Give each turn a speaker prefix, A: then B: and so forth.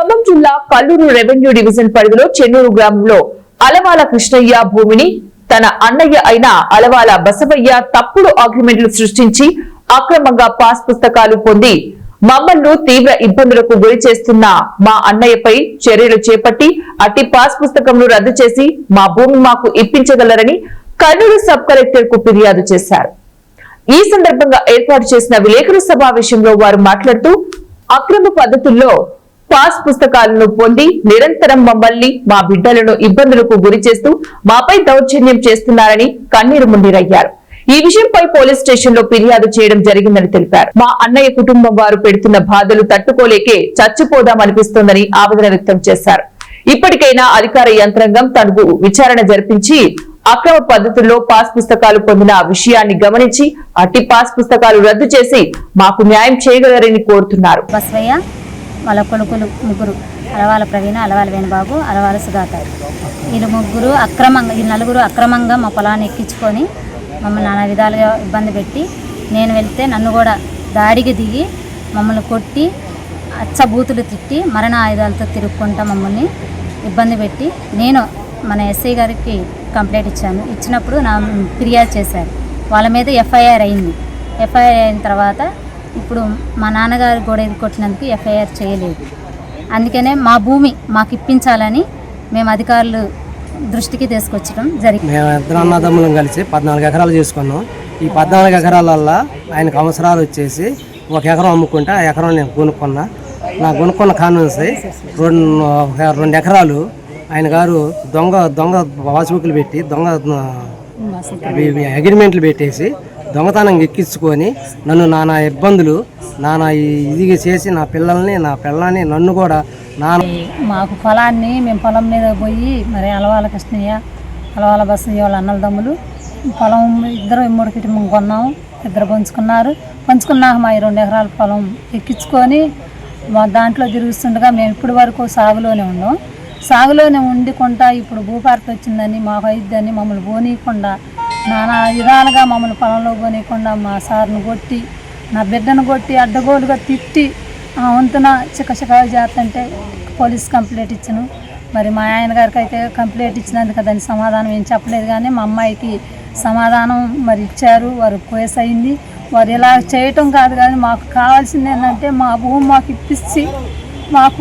A: ఖమ్మం జిల్లా Kalluru revenue division పరిధిలో చెన్నూరు గ్రామంలో అలవాల కృష్ణయ్య భూమిని తన అన్నయ్య అయిన అలవాల బసవయ్య తప్పుడు అగ్రిమెంట్లు సృష్టించి అక్రమంగా పాస్ పుస్తకాలు పొంది మమ్మల్ని తీవ్ర ఇబ్బందులకు గురి చేస్తున్న మా అన్నయ్యపై చర్యలు చేపట్టి అట్టి పాస్ పుస్తకంను రద్దు చేసి మా భూమి మాకు ఇప్పించగలరని కల్లూరు సబ్ కలెక్టర్ కు ఫిర్యాదు చేశారు. ఈ సందర్భంగా ఏర్పాటు చేసిన విలేకరుల సమావేశంలో వారు మాట్లాడుతూ అక్రమ పద్ధతుల్లో పాస్ పుస్తకాలను పొంది నిరంతరం మమ్మల్ని మా బిడ్డలను ఇబ్బందులకు గురి చేస్తూ మాపై దౌర్జన్యం చేస్తున్నారని కన్నీరు మున్నీరయ్యారు. ఈ విషయంపై పోలీస్ స్టేషన్ లో ఫిర్యాదు చేయడం జరిగిందని తెలిపారు. మా అన్నయ్య కుటుంబం వారు పెడుతున్న బాధలు తట్టుకోలేకే చచ్చిపోదామనిపిస్తోందని ఆవేదన వ్యక్తం చేశారు. ఇప్పటికైనా అధికార యంత్రాంగం తనకు విచారణ జరిపించి అక్రమ పద్ధతుల్లో పాస్ పుస్తకాలు పొందిన విషయాన్ని గమనించి అట్టి పాస్ పుస్తకాలు రద్దు చేసి మాకు న్యాయం చేయగలరని కోరుతున్నారు.
B: వాళ్ళ కొడుకులు ముగ్గురు అలవాల ప్రవీణ, అలవాల వేణుబాబు, అలవాల సుధాత, వీళ్ళు నలుగురు అక్రమంగా మా పొలాన్ని ఎక్కించుకొని మమ్మల్ని నానా విధాలుగా ఇబ్బంది పెట్టి, నేను వెళ్తే నన్ను కూడా దాడికి దిగి మమ్మల్ని కొట్టి అచ్చబూతులు తిట్టి మరణ ఆయుధాలతో తిరుక్కుంటా మమ్మల్ని ఇబ్బంది పెట్టి, నేను మన ఎస్ఐ గారికి కంప్లైంట్ ఇచ్చాను. ఇచ్చినప్పుడు నా ఫిర్యాదు చేశారు. వాళ్ళ మీద ఎఫ్ఐఆర్ అయింది. ఎఫ్ఐఆర్ అయిన తర్వాత ఇప్పుడు మా నాన్నగారు గోడ కొట్టినందుకు ఎఫ్ఐఆర్ చేయలేదు. అందుకనే మా భూమి మాకు ఇప్పించాలని మేము అధికారులు దృష్టికి తీసుకొచ్చడం జరిగింది.
C: మేము ఇద్దరు అన్నదమ్ములం కలిసి 14 ఎకరాలు చేసుకున్నాం. ఈ 14 ఎకరాలల్లో ఆయనకు అవసరాలు వచ్చేసి 1 ఎకరం అమ్ముకుంటే ఆ ఎకరం నేను కొనుక్కున్నా. నా కొనుక్కున్న కాన్వెన్సీ 2 ఎకరాలు ఆయన గారు దొంగ పాస్బుక్లు పెట్టి అగ్రిమెంట్లు పెట్టేసి దొంగతనం ఎక్కించుకొని నన్ను నానా ఇబ్బందులు ఇది చేసి నా పిల్లల్ని నన్ను కూడా
B: మాకు పొలాన్ని మేము పొలం మీద పోయి మరి అలవాల కృష్ణయ్య, అలవాల బసయ్య వాళ్ళ అన్నదమ్ములు పొలం ఇద్దరు 3 కుటుంబం కొన్నాము. ఇద్దరు పంచుకున్నాక మా 2 ఎకరాల పొలం ఎక్కించుకొని దాంట్లో తిరుగుతుండగా మేము ఇప్పటి వరకు సాగులోనే ఉన్నాం. సాగులోనే ఉండికుండా ఇప్పుడు భూపార్త వచ్చిందని మాకు అయిద్దని మమ్మల్ని పోనీయకుండా నానా విధాలుగా మమ్మల్ని పొలంలో పోనీయకుండా మా సార్ను కొట్టి, నా బిడ్డను కొట్టి అడ్డగోలుగా తిట్టి వంతున చిక్కచిక్కగా చేస్తుంటే పోలీస్ కంప్లైంట్ ఇచ్చాను. మరి మా ఆయన గారికి అయితే కంప్లైంట్ ఇచ్చినందుకు దాని సమాధానం ఏం చెప్పలేదు. కానీ మా అమ్మాయికి సమాధానం మరి ఇచ్చారు. వారు కేసు అయింది. వారు ఇలా చేయటం కాదు, కానీ మాకు కావాల్సింది ఏంటంటే మా భూమి మాకు ఇప్పించి మాకు